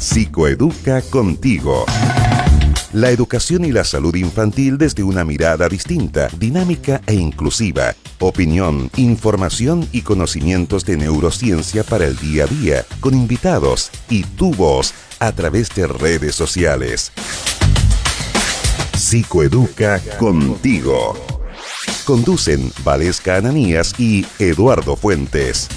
Psicoeduca contigo. La educación y la salud infantil desde una mirada distinta, dinámica e inclusiva. Opinión, información y conocimientos de neurociencia para el día a día, con invitados y tu voz a través de redes sociales. Psicoeduca contigo. Conducen Valesca Ananías y Eduardo Fuentes.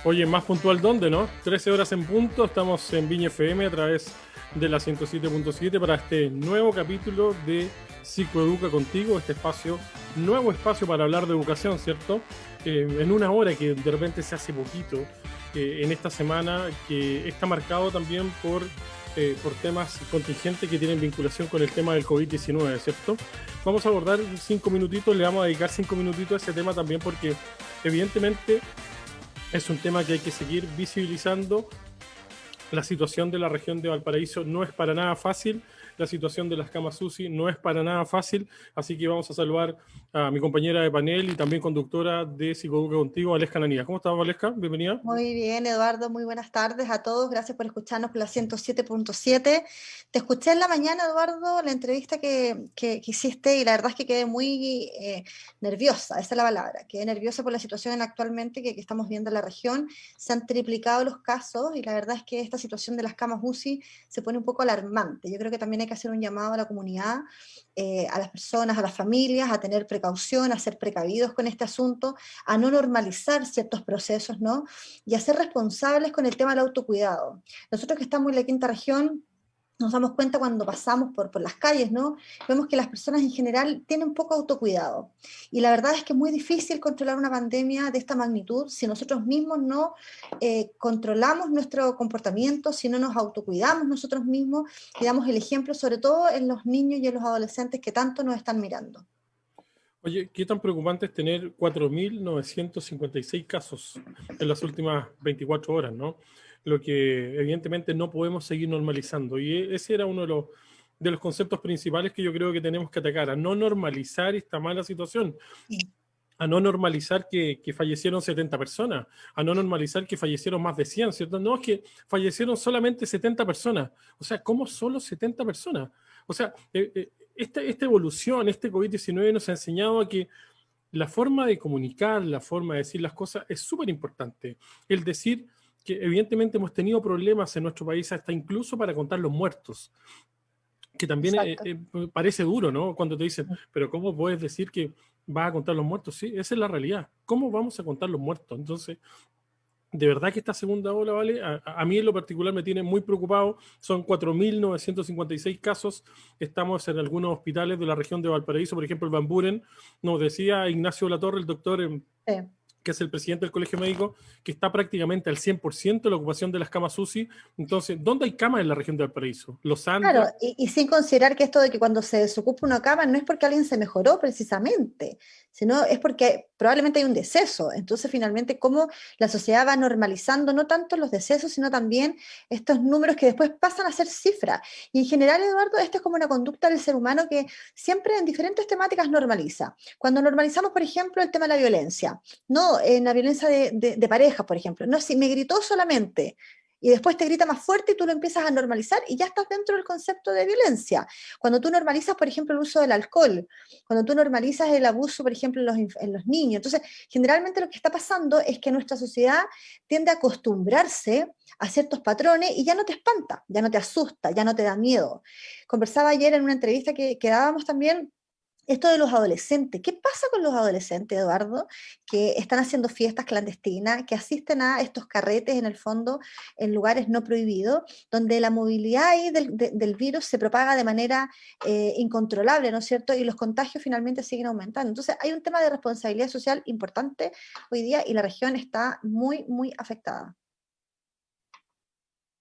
Oye, más puntual, ¿dónde, no? 13 horas en punto, estamos en Viña FM a través de la 107.7 para este nuevo capítulo de Psicoeduca Contigo, este espacio, nuevo espacio para hablar de educación, ¿cierto? En una hora que de repente se hace poquito, en esta semana, que está marcado también por temas contingentes que tienen vinculación con el tema del COVID-19, ¿cierto? Vamos a abordar 5 minutitos, le vamos a dedicar 5 minutitos a ese tema también porque evidentemente es un tema que hay que seguir visibilizando. La situación de la región de Valparaíso no es para nada fácil, la situación de las camas UCI no es para nada fácil, así que vamos a saludar a mi compañera de panel y también conductora de Psicoeduca Contigo, Valesca Ananías. ¿Cómo estás, Valesca? Bienvenida. Muy bien, Eduardo, muy buenas tardes a todos, gracias por escucharnos por la 107.7. Te escuché en la mañana, Eduardo, la entrevista que hiciste y la verdad es que quedé muy nerviosa, esa es la palabra, quedé nerviosa por la situación actualmente que estamos viendo en la región. Se han triplicado los casos y la verdad es que esta situación de las camas UCI se pone un poco alarmante. Yo creo que también hay que hacer un llamado a la comunidad, a las personas, a las familias, a tener precaución, a ser precavidos con este asunto, a no normalizar ciertos procesos, ¿no? Y a ser responsables con el tema del autocuidado. Nosotros que estamos en la quinta región, nos damos cuenta cuando pasamos por las calles, ¿no? Vemos que las personas en general tienen poco autocuidado. Y la verdad es que es muy difícil controlar una pandemia de esta magnitud si nosotros mismos no controlamos nuestro comportamiento, si no nos autocuidamos nosotros mismos y damos el ejemplo, sobre todo en los niños y en los adolescentes que tanto nos están mirando. Oye, ¿qué tan preocupante es tener 4.956 casos en las últimas 24 horas, ¿no? Lo que evidentemente no podemos seguir normalizando. Y ese era uno de los conceptos principales que yo creo que tenemos que atacar, a no normalizar esta mala situación, a no normalizar que fallecieron 70 personas, a no normalizar que fallecieron más de 100, ¿cierto? No, es que fallecieron solamente 70 personas. O sea, ¿cómo solo 70 personas? O sea, esta evolución, este COVID-19 nos ha enseñado a que la forma de comunicar, la forma de decir las cosas es súper importante. El decir que evidentemente hemos tenido problemas en nuestro país hasta incluso para contar los muertos, que también parece duro, ¿no? Cuando te dicen, pero ¿cómo puedes decir que vas a contar los muertos? Sí, esa es la realidad. ¿Cómo vamos a contar los muertos? Entonces, de verdad que esta segunda ola, ¿vale? A mí en lo particular me tiene muy preocupado. Son 4.956 casos. Estamos en algunos hospitales de la región de Valparaíso, por ejemplo, el Van Buren. Nos decía Ignacio Latorre, el doctor, que es el presidente del Colegio Médico, que está prácticamente al 100% la ocupación de las camas UCI. Entonces, ¿dónde hay camas en la región de Valparaíso? Los Andes. Claro, y sin considerar que esto de que cuando se desocupa una cama no es porque alguien se mejoró precisamente, sino es porque probablemente hay un deceso. Entonces, finalmente, cómo la sociedad va normalizando no tanto los decesos, sino también estos números que después pasan a ser cifras. Y en general, Eduardo, esto es como una conducta del ser humano que siempre en diferentes temáticas normaliza. Cuando normalizamos, por ejemplo, el tema de la violencia, no en la violencia de pareja, por ejemplo, no, si me gritó solamente y después te grita más fuerte y tú lo empiezas a normalizar y ya estás dentro del concepto de violencia. Cuando tú normalizas, por ejemplo, el uso del alcohol, cuando tú normalizas el abuso, por ejemplo, en los niños. Entonces, generalmente lo que está pasando es que nuestra sociedad tiende a acostumbrarse a ciertos patrones y ya no te espanta, ya no te asusta, ya no te da miedo. Conversaba ayer en una entrevista que dábamos también esto de los adolescentes. ¿Qué pasa con los adolescentes, Eduardo, que están haciendo fiestas clandestinas, que asisten a estos carretes en el fondo en lugares no prohibidos, donde la movilidad ahí del virus se propaga de manera incontrolable, ¿no es cierto? Y los contagios finalmente siguen aumentando. Entonces hay un tema de responsabilidad social importante hoy día y la región está muy, muy afectada.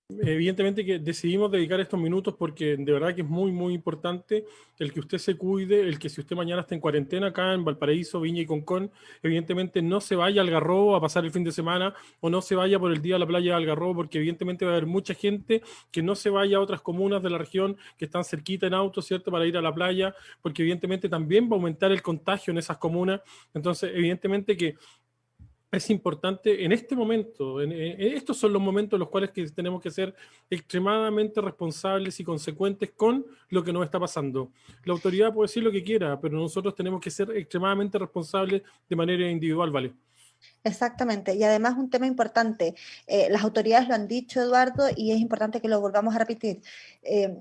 Evidentemente que decidimos dedicar estos minutos porque de verdad que es muy, muy importante el que usted se cuide, el que si usted mañana está en cuarentena acá en Valparaíso, Viña y Concón, evidentemente no se vaya al Algarrobo a pasar el fin de semana o no se vaya por el día a la playa de Algarrobo, porque evidentemente va a haber mucha gente que no se vaya a otras comunas de la región que están cerquita en auto, ¿cierto?, para ir a la playa, porque evidentemente también va a aumentar el contagio en esas comunas. Entonces, evidentemente que es importante en este momento, estos son los momentos en los cuales que tenemos que ser extremadamente responsables y consecuentes con lo que nos está pasando. La autoridad puede decir lo que quiera, pero nosotros tenemos que ser extremadamente responsables de manera individual, ¿vale? Exactamente, y además un tema importante, las autoridades lo han dicho, Eduardo, y es importante que lo volvamos a repetir.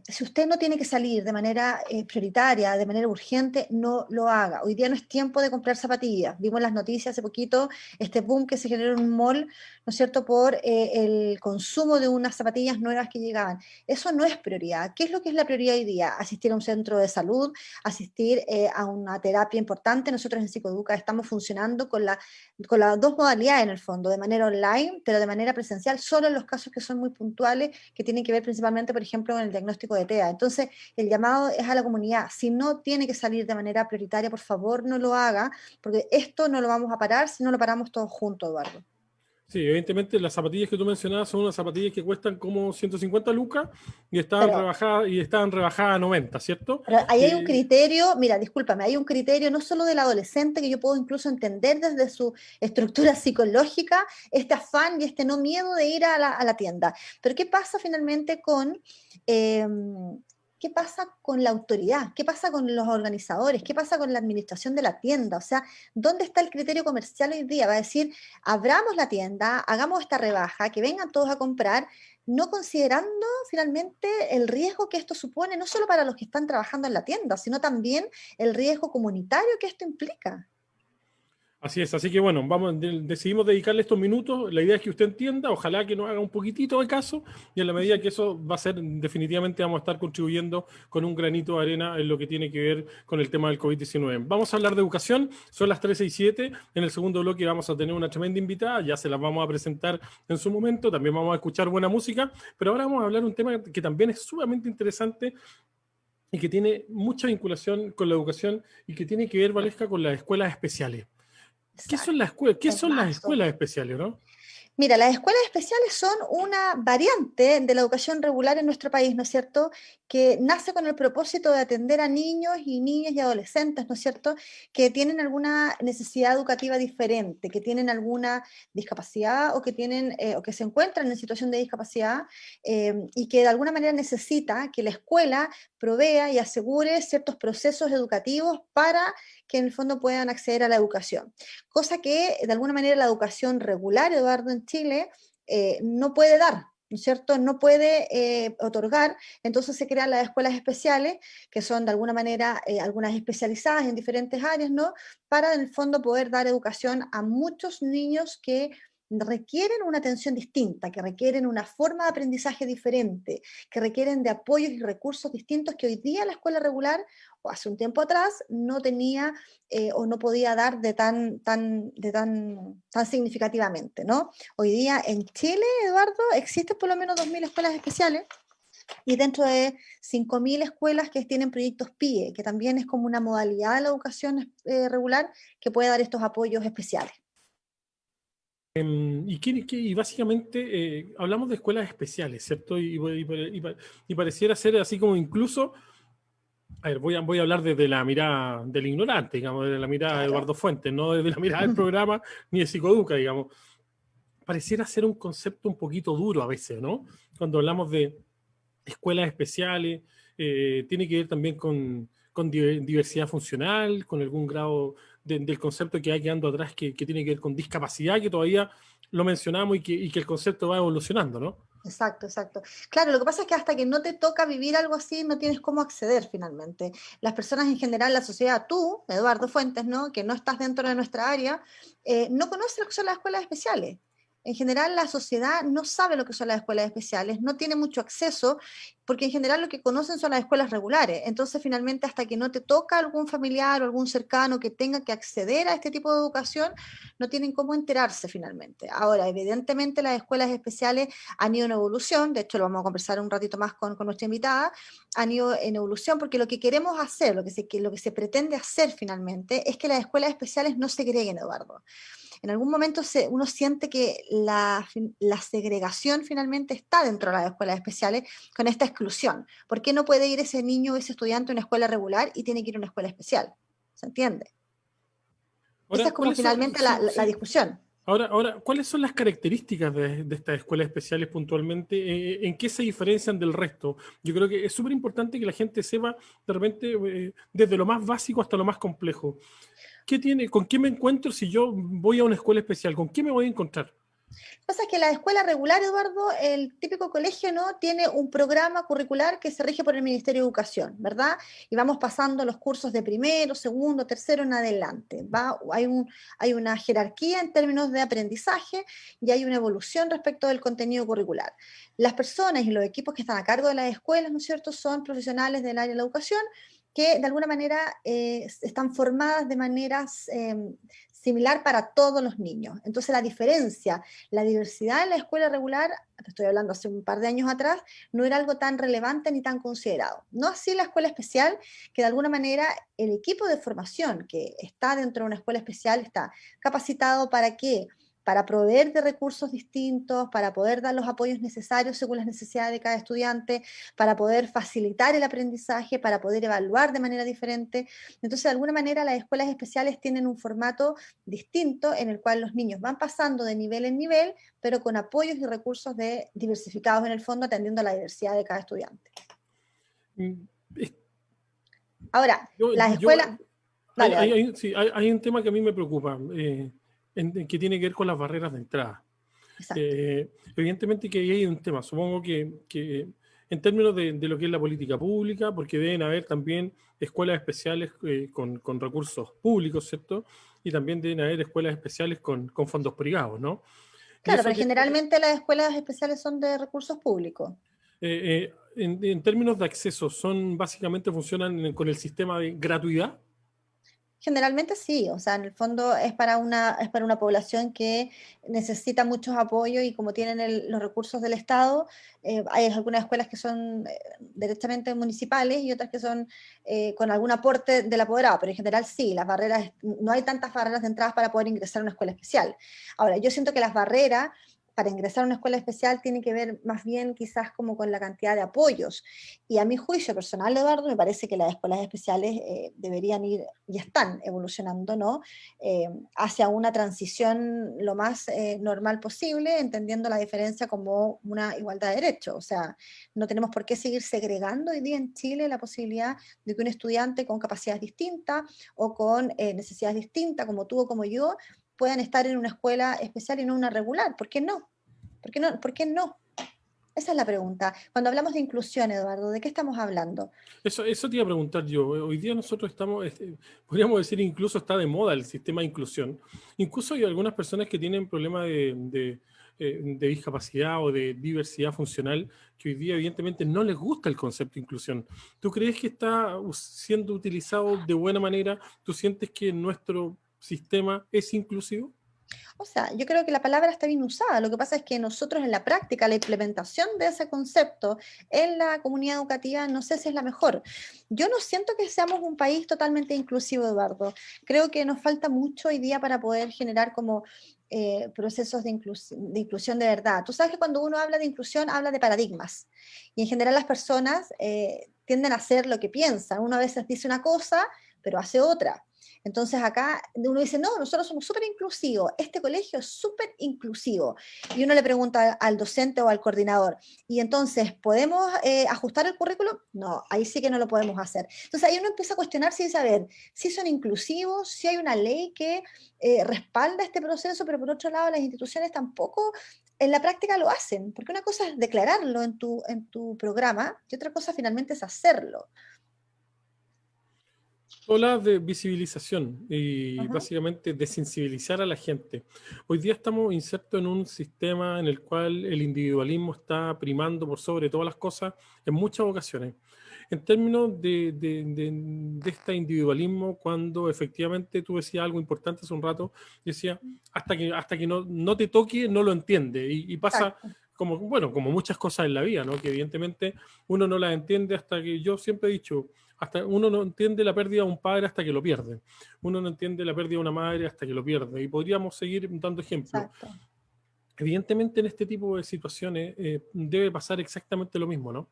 Si usted no tiene que salir de manera prioritaria, de manera urgente, no lo haga. Hoy día no es tiempo de comprar zapatillas. Vimos las noticias hace poquito, este boom que se generó en un mall, ¿no es cierto?, por el consumo de unas zapatillas nuevas que llegaban. Eso no es prioridad. ¿Qué es lo que es la prioridad hoy día? Asistir a un centro de salud, asistir a una terapia importante. Nosotros en Psicoeduca estamos funcionando con las dos modalidades en el fondo, de manera online, pero de manera presencial, solo en los casos que son muy puntuales, que tienen que ver principalmente, por ejemplo, con el diagnóstico de TEA. Entonces, el llamado es a la comunidad. Si no tiene que salir de manera prioritaria, por favor, no lo haga, porque esto no lo vamos a parar si no lo paramos todos juntos, Eduardo. Sí, evidentemente las zapatillas que tú mencionabas son unas zapatillas que cuestan como 150 lucas Pero y estaban rebajadas a 90, ¿cierto? Pero ahí hay un Eh, criterio, mira, discúlpame, hay un criterio no solo del adolescente que yo puedo incluso entender desde su estructura psicológica, este afán y este no miedo de ir a la tienda. Pero ¿qué pasa finalmente eh, qué pasa con la autoridad? ¿Qué pasa con los organizadores? ¿Qué pasa con la administración de la tienda? O sea, ¿dónde está el criterio comercial hoy día? Va a decir, abramos la tienda, hagamos esta rebaja, que vengan todos a comprar, no considerando finalmente el riesgo que esto supone, no solo para los que están trabajando en la tienda, sino también el riesgo comunitario que esto implica. Así es, así que bueno, decidimos dedicarle estos minutos. La idea es que usted entienda, ojalá que nos haga un poquitito de caso, y en la medida que eso va a ser, definitivamente vamos a estar contribuyendo con un granito de arena en lo que tiene que ver con el tema del COVID-19. Vamos a hablar de educación, son las 13:07. En el segundo bloque vamos a tener una tremenda invitada, ya se las vamos a presentar en su momento, también vamos a escuchar buena música, pero ahora vamos a hablar de un tema que también es sumamente interesante y que tiene mucha vinculación con la educación y que tiene que ver, Valesca, con las escuelas especiales. Exacto. ¿Qué son las Temazo. escuelas especiales, no? Mira, las escuelas especiales son una variante de la educación regular en nuestro país, ¿no es cierto? Que nace con el propósito de atender a niños y niñas y adolescentes, ¿no es cierto? Que tienen alguna necesidad educativa diferente, que tienen alguna discapacidad o que tienen o que se encuentran en situación de discapacidad y que de alguna manera necesita que la escuela provea y asegure ciertos procesos educativos para que en el fondo puedan acceder a la educación. Cosa que de alguna manera la educación regular, Eduardo, en Chile no puede dar, ¿no es cierto? No puede otorgar, entonces se crean las escuelas especiales, que son de alguna manera algunas especializadas en diferentes áreas, ¿no? Para en el fondo poder dar educación a muchos niños que requieren una atención distinta, que requieren una forma de aprendizaje diferente, que requieren de apoyos y recursos distintos que hoy día la escuela regular, o hace un tiempo atrás, no tenía o no podía dar tan significativamente, ¿no? Hoy día en Chile, Eduardo, existen por lo menos 2.000 escuelas especiales y dentro de 5.000 escuelas que tienen proyectos PIE, que también es como una modalidad de la educación regular que puede dar estos apoyos especiales. Y básicamente hablamos de escuelas especiales, ¿cierto? Y pareciera ser así como incluso, a ver, voy a hablar desde la mirada del ignorante, digamos, desde la mirada de Claro. Eduardo Fuentes, no desde la mirada del programa ni de Psicoeduca, digamos. Pareciera ser un concepto un poquito duro a veces, ¿no? Cuando hablamos de escuelas especiales, tiene que ver también con diversidad funcional, con algún grado del concepto que hay quedando atrás que tiene que ver con discapacidad, que todavía lo mencionamos y que el concepto va evolucionando, ¿no? Exacto, exacto. Claro, lo que pasa es que hasta que no te toca vivir algo así, no tienes cómo acceder finalmente. Las personas en general, la sociedad, tú, Eduardo Fuentes, ¿no? Que no estás dentro de nuestra área, no conoces lo que son las escuelas especiales. En general, la sociedad no sabe lo que son las escuelas especiales, no tiene mucho acceso, porque en general lo que conocen son las escuelas regulares. Entonces, finalmente, hasta que no te toca algún familiar o algún cercano que tenga que acceder a este tipo de educación, no tienen cómo enterarse finalmente. Ahora, evidentemente, las escuelas especiales han ido en evolución, de hecho lo vamos a conversar un ratito más con nuestra invitada, han ido en evolución porque lo que queremos hacer, lo que se pretende hacer finalmente, es que las escuelas especiales no segreguen, Eduardo. En algún momento uno siente que la segregación finalmente está dentro de las escuelas especiales con esta exclusión. ¿Por qué no puede ir ese niño o ese estudiante a una escuela regular y tiene que ir a una escuela especial? ¿Se entiende? Esa Ahora, es como ¿cuáles son, finalmente sí, la sí. discusión. Ahora, ¿cuáles son las características de estas escuelas especiales puntualmente? ¿En qué se diferencian del resto? Yo creo que es súper importante que la gente sepa de repente desde lo más básico hasta lo más complejo. ¿Con qué me encuentro si yo voy a una escuela especial? ¿Con qué me voy a encontrar? Pasa que la escuela regular, Eduardo, el típico colegio, ¿no? Tiene un programa curricular que se rige por el Ministerio de Educación, ¿verdad? Y vamos pasando los cursos de primero, segundo, tercero en adelante. Hay una jerarquía en términos de aprendizaje y hay una evolución respecto del contenido curricular. Las personas y los equipos que están a cargo de las escuelas, ¿no es cierto?, son profesionales del área de la educación que de alguna manera están formadas de maneras similar para todos los niños. Entonces la diversidad en la escuela regular, te estoy hablando hace un par de años atrás, no era algo tan relevante ni tan considerado. No así la escuela especial, que de alguna manera el equipo de formación que está dentro de una escuela especial está capacitado para qué, para proveer de recursos distintos, para poder dar los apoyos necesarios según las necesidades de cada estudiante, para poder facilitar el aprendizaje, para poder evaluar de manera diferente. Entonces, de alguna manera, las escuelas especiales tienen un formato distinto en el cual los niños van pasando de nivel en nivel, pero con apoyos y recursos diversificados en el fondo, atendiendo a la diversidad de cada estudiante. Mm, es- Ahora, Yo, las yo, escuelas... Dale, dale. sí, hay un tema que a mí me preocupa, que tiene que ver con las barreras de entrada. Exacto. Evidentemente que ahí hay un tema, supongo que en términos de lo que es la política pública, porque deben haber también escuelas especiales con recursos públicos, ¿cierto? Y también deben haber escuelas especiales con fondos privados, ¿no? Y Claro, eso pero tiene, generalmente las escuelas especiales son de recursos públicos. en términos de acceso, básicamente funcionan con el sistema de gratuidad. Generalmente sí, o sea, en el fondo es para una población que necesita muchos apoyos y como tienen los recursos del Estado, hay algunas escuelas que son directamente municipales y otras que son con algún aporte del apoderado, pero en general sí, no hay tantas barreras de entrada para poder ingresar a una escuela especial. Ahora, yo siento que las barreras para ingresar a una escuela especial tienen que ver más bien quizás como con la cantidad de apoyos. Y a mi juicio personal, Eduardo, me parece que las escuelas especiales deberían ir, y están evolucionando, ¿no? Hacia una transición lo más normal posible, entendiendo la diferencia como una igualdad de derechos. O sea, no tenemos por qué seguir segregando hoy día en Chile la posibilidad de que un estudiante con capacidades distintas o con necesidades distintas, como tú o como yo, puedan estar en una escuela especial y no una regular. ¿Por qué no? ¿Por qué no? ¿Por qué no? Esa es la pregunta. Cuando hablamos de inclusión, Eduardo, ¿de qué estamos hablando? Eso te iba a preguntar yo. Hoy día nosotros estamos, podríamos decir, incluso está de moda el sistema de inclusión. Incluso hay algunas personas que tienen problemas de discapacidad o de diversidad funcional que hoy día evidentemente no les gusta el concepto de inclusión. ¿Tú crees que está siendo utilizado de buena manera? ¿Tú sientes que nuestro sistema es inclusivo? O sea, yo creo que la palabra está bien usada. Lo que pasa es que nosotros en la práctica, la implementación de ese concepto en la comunidad educativa, no sé si es la mejor. Yo no siento que seamos un país totalmente inclusivo, Eduardo. Creo que nos falta mucho hoy día para poder generar como procesos de inclusión de verdad. Tú sabes que cuando uno habla de inclusión, habla de paradigmas. Y en general las personas tienden a hacer lo que piensan. Uno a veces dice una cosa, pero hace otra. Entonces acá uno dice, no, nosotros somos súper inclusivos, este colegio es súper inclusivo. Y uno le pregunta al docente o al coordinador, ¿y entonces podemos ajustar el currículum? No, ahí sí que no lo podemos hacer. Entonces ahí uno empieza a cuestionarse y saber si son inclusivos, si hay una ley que respalda este proceso, pero por otro lado las instituciones tampoco en la práctica lo hacen, porque una cosa es declararlo en tu programa y otra cosa finalmente es hacerlo. Habla de visibilización y Ajá. básicamente de sensibilizar a la gente. Hoy día estamos insertos en un sistema en el cual el individualismo está primando por sobre todas las cosas en muchas ocasiones. En términos de este individualismo, cuando efectivamente tú decías algo importante hace un rato, decía, hasta que no te toque, no lo entiende. Y pasa Exacto. como, bueno, como muchas cosas en la vida, ¿no? Que evidentemente uno no las entiende hasta que, yo siempre he dicho, hasta uno no entiende la pérdida de un padre hasta que lo pierde. Uno no entiende la pérdida de una madre hasta que lo pierde. Y podríamos seguir dando ejemplos. Exacto. Evidentemente en este tipo de situaciones debe pasar exactamente lo mismo, ¿no?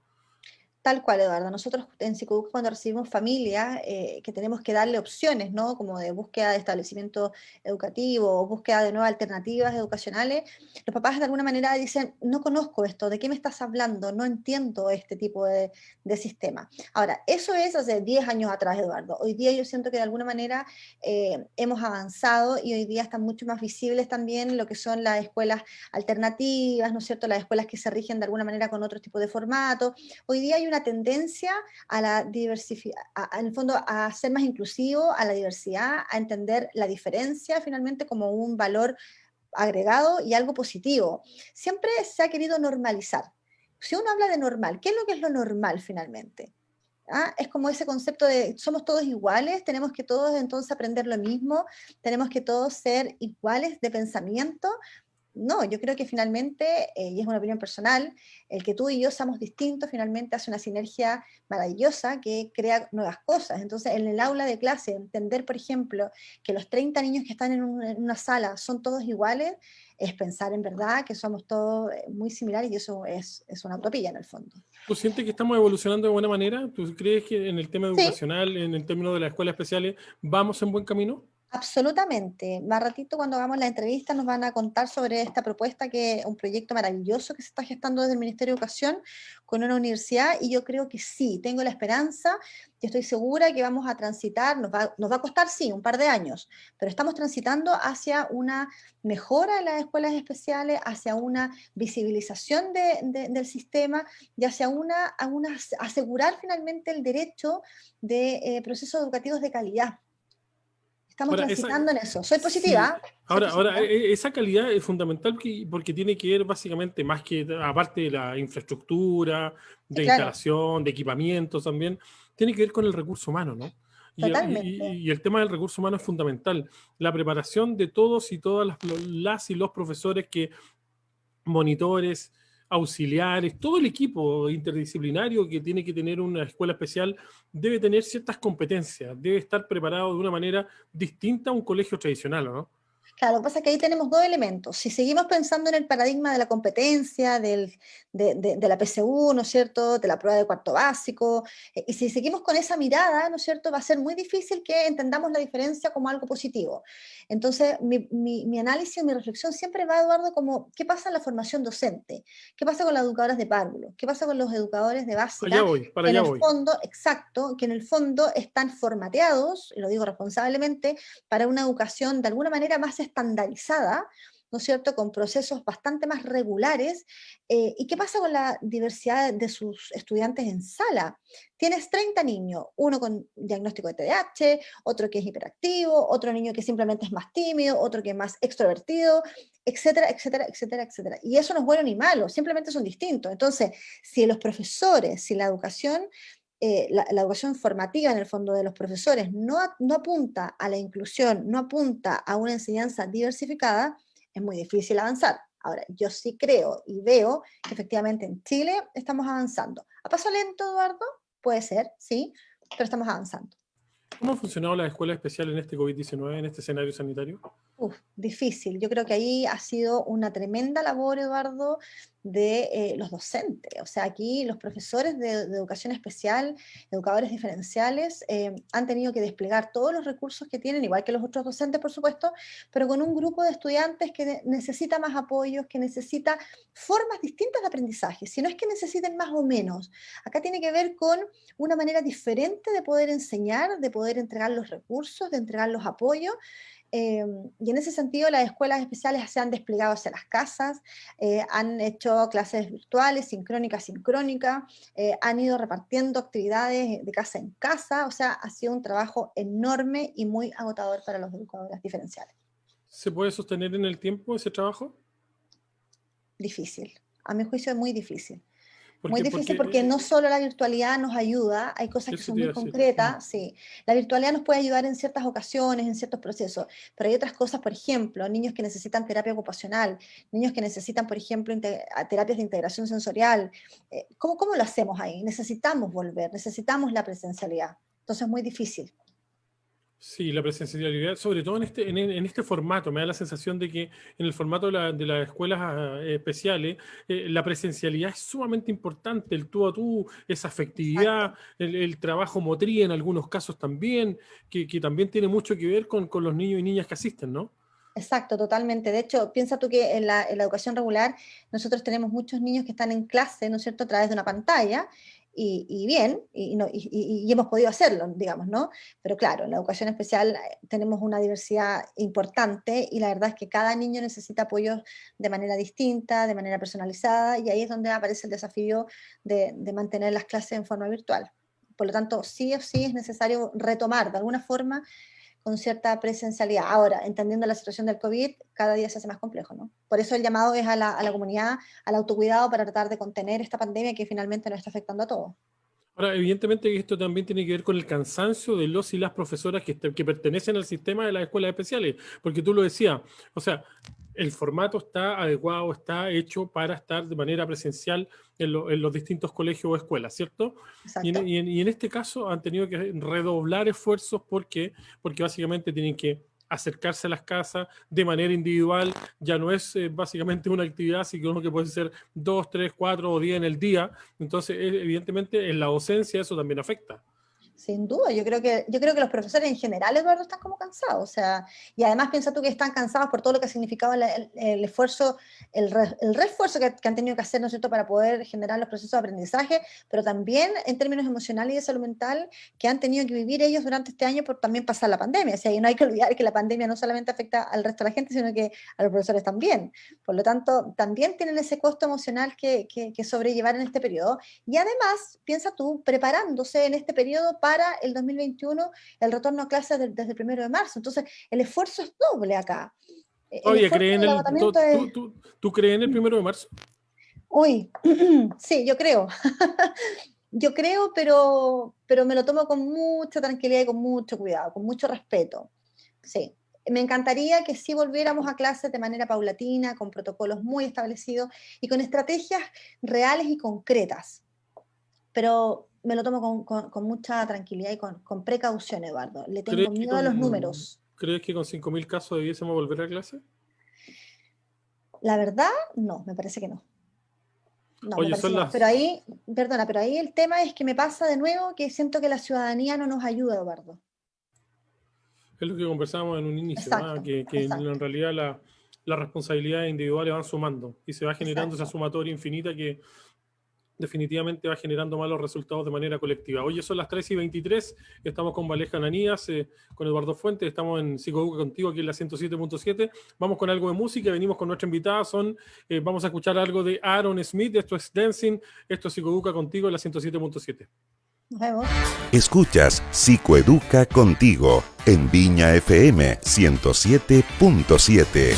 Tal cual, Eduardo. Nosotros en Psicoeduc cuando recibimos familia, que tenemos que darle opciones, ¿no? Como de búsqueda de establecimiento educativo o búsqueda de nuevas alternativas educacionales, los papás de alguna manera dicen, no conozco esto, ¿de qué me estás hablando? No entiendo este tipo de sistema. Ahora, eso es hace 10 años atrás, Eduardo. Hoy día yo siento que de alguna manera hemos avanzado y hoy día están mucho más visibles también lo que son las escuelas alternativas, ¿no es cierto? Las escuelas que se rigen de alguna manera con otro tipo de formato. Hoy día hay una tendencia a la en el fondo a ser más inclusivo, a la diversidad, a entender la diferencia finalmente como un valor agregado y algo positivo. Siempre se ha querido normalizar. Si uno habla de normal, ¿qué es lo que es lo normal finalmente? ¿Ah? Es como ese concepto de somos todos iguales, tenemos que todos entonces aprender lo mismo, tenemos que todos ser iguales de pensamiento. No, yo creo que finalmente, y es una opinión personal, el que tú y yo seamos distintos finalmente hace una sinergia maravillosa que crea nuevas cosas. Entonces, en el aula de clase, entender, por ejemplo, que los 30 niños que están en una sala son todos iguales, es pensar en verdad que somos todos muy similares y eso es una utopía en el fondo. ¿Tú sientes que estamos evolucionando de buena manera? ¿Tú crees que en el tema Sí, educacional, en el término de las escuelas especiales, vamos en buen camino? absolutamente. Más ratito cuando hagamos la entrevista nos van a contar sobre esta propuesta, que es un proyecto maravilloso que se está gestando desde el Ministerio de Educación con una universidad y yo creo que sí, tengo la esperanza y estoy segura que vamos a transitar, nos va a costar sí un par de años, pero estamos transitando hacia una mejora de las escuelas especiales, hacia una visibilización del sistema y hacia asegurar finalmente el derecho de procesos educativos de calidad. Estamos Ahora, esa, transitando en eso. Soy positiva, sí, ¿eh? Soy ahora, positiva. esa calidad es fundamental porque tiene que ver básicamente más que, aparte de la infraestructura, Sí, de claro, instalación, de equipamientos también, tiene que ver con el recurso humano, ¿no? totalmente. Y el tema del recurso humano es fundamental. La preparación de todos y todas las y los profesores que monitores, auxiliares, todo el equipo interdisciplinario que tiene que tener una escuela especial debe tener ciertas competencias, debe estar preparado de una manera distinta a un colegio tradicional, ¿no? Claro, lo que pasa es que ahí tenemos dos elementos. Si seguimos pensando en el paradigma de la competencia, de la PSU, ¿no es cierto?, de la prueba de cuarto básico, y si seguimos con esa mirada, ¿no es cierto?, va a ser muy difícil que entendamos la diferencia como algo positivo. Entonces, mi análisis, mi reflexión siempre va, Eduardo, como qué pasa en la formación docente, qué pasa con las educadoras de párvulo, qué pasa con los educadores de Allá básica, voy, para que en allá el voy. fondo, exacto, que en el fondo están formateados, y lo digo responsablemente, para una educación de alguna manera más estandarizada, ¿no es cierto?, con procesos bastante más regulares. ¿Y qué pasa con la diversidad de sus estudiantes en sala? Tienes 30 niños, uno con diagnóstico de TDAH, otro que es hiperactivo, otro niño que simplemente es más tímido, otro que es más extrovertido, etcétera, etcétera, etcétera, etcétera. Y eso no es bueno ni malo, simplemente son distintos. Entonces, si los profesores, si la educación la educación formativa en el fondo de los profesores no apunta a la inclusión, no apunta a una enseñanza diversificada, es muy difícil avanzar. Ahora, yo sí creo y veo que efectivamente en Chile estamos avanzando. ¿A paso lento, Eduardo? Puede ser, sí, pero estamos avanzando. ¿Cómo ha funcionado la escuela especial en este COVID-19, en este escenario sanitario? Uf, difícil. Yo creo que ahí ha sido una tremenda labor, Eduardo, de los docentes. O sea, aquí los profesores de educación especial, educadores diferenciales, han tenido que desplegar todos los recursos que tienen, igual que los otros docentes, por supuesto, pero con un grupo de estudiantes que necesita más apoyos, que necesita formas distintas de aprendizaje. Si no es que necesiten más o menos. Acá tiene que ver con una manera diferente de poder enseñar, de poder entregar los recursos, de entregar los apoyos Y en ese sentido las escuelas especiales se han desplegado hacia las casas, han hecho clases virtuales, sincrónicas, han ido repartiendo actividades de casa en casa, o sea, ha sido un trabajo enorme y muy agotador para los educadores diferenciales. ¿Se puede sostener en el tiempo ese trabajo? Difícil, a mi juicio es muy difícil. Muy Porque, difícil porque no solo la virtualidad nos ayuda, hay cosas que eso son te muy iba a decir. concretas, sí. La virtualidad nos puede ayudar en ciertas ocasiones, en ciertos procesos, pero hay otras cosas, por ejemplo, niños que necesitan terapia ocupacional, niños que necesitan, por ejemplo, terapias de integración sensorial. ¿Cómo lo hacemos ahí? Necesitamos volver, necesitamos la presencialidad. Entonces es muy difícil. Sí, la presencialidad, sobre todo en este formato, me da la sensación de que en el formato de las escuelas especiales, la presencialidad es sumamente importante, el tú a tú, esa afectividad, Exacto. el trabajo motriz en algunos casos también, que también tiene mucho que ver con los niños y niñas que asisten, ¿no? Exacto, totalmente. De hecho, piensa tú que en la educación regular nosotros tenemos muchos niños que están en clase, ¿no es cierto?, a través de una pantalla, y bien, y hemos podido hacerlo, digamos, ¿no? Pero claro, en la educación especial tenemos una diversidad importante y la verdad es que cada niño necesita apoyos de manera distinta, de manera personalizada, y ahí es donde aparece el desafío de mantener las clases en forma virtual. Por lo tanto, sí o sí es necesario retomar de alguna forma con cierta presencialidad. Ahora, entendiendo la situación del COVID, cada día se hace más complejo, ¿no? Por eso el llamado es a la comunidad, al autocuidado para tratar de contener esta pandemia que finalmente nos está afectando a todos. Ahora, evidentemente esto también tiene que ver con el cansancio de los y las profesoras que pertenecen al sistema de las escuelas especiales, porque tú lo decías, o sea, el formato está adecuado, está hecho para estar de manera presencial en los distintos colegios o escuelas, ¿cierto? Exacto. Y en este caso han tenido que redoblar esfuerzos porque básicamente tienen que acercarse a las casas de manera individual, ya no es básicamente una actividad, sino que puede ser 2, 3, 4 o 10 en el día, entonces evidentemente en la docencia eso también afecta. Sin duda, yo creo que los profesores en general, Eduardo, están como cansados, o sea, y además piensa tú que están cansados por todo lo que ha significado el esfuerzo, el reesfuerzo que han tenido que hacer, ¿no es cierto?, para poder generar los procesos de aprendizaje, pero también en términos emocionales y de salud mental, que han tenido que vivir ellos durante este año por también pasar la pandemia, o sea, y no hay que olvidar que la pandemia no solamente afecta al resto de la gente, sino que a los profesores también, por lo tanto, también tienen ese costo emocional que sobrellevar en este periodo, y además, piensa tú, preparándose en este periodo para el 2021, el retorno a clases desde el 1 de marzo. Entonces, el esfuerzo es doble acá. El Todavía esfuerzo creen del el, agotamiento es, tú crees en el 1 de marzo. uy, sí, yo creo. Yo creo, pero me lo tomo con mucha tranquilidad y con mucho cuidado, con mucho respeto. Sí. Me encantaría que sí volviéramos a clases de manera paulatina, con protocolos muy establecidos y con estrategias reales y concretas. Pero me lo tomo con mucha tranquilidad y con precaución, Eduardo. Le tengo ¿Crees que miedo a los con, números. ¿crees que con 5.000 casos debiésemos volver a clase? La verdad, no, me parece que no. No, me Oye, parece son que no. Pero las, ahí, perdona, pero ahí el tema es que me pasa de nuevo que siento que la ciudadanía no nos ayuda, Eduardo. es lo que conversábamos en un inicio, ¿ah? Exacto, Que en exacto, realidad las responsabilidades individuales van sumando y se va generando esa exacto. sumatoria infinita que definitivamente va generando malos resultados de manera colectiva. Hoy son las 3:23, estamos con Valeja Ananías, con Eduardo Fuentes, estamos en Psicoduca contigo aquí en la 107.7. Vamos con algo de música, venimos con nuestra invitada, vamos a escuchar algo de Aaron Smith, esto es Dancing, esto es Psicoduca contigo en la 107.7. Nos vemos. Escuchas Psicoeduca contigo en Viña FM 107.7.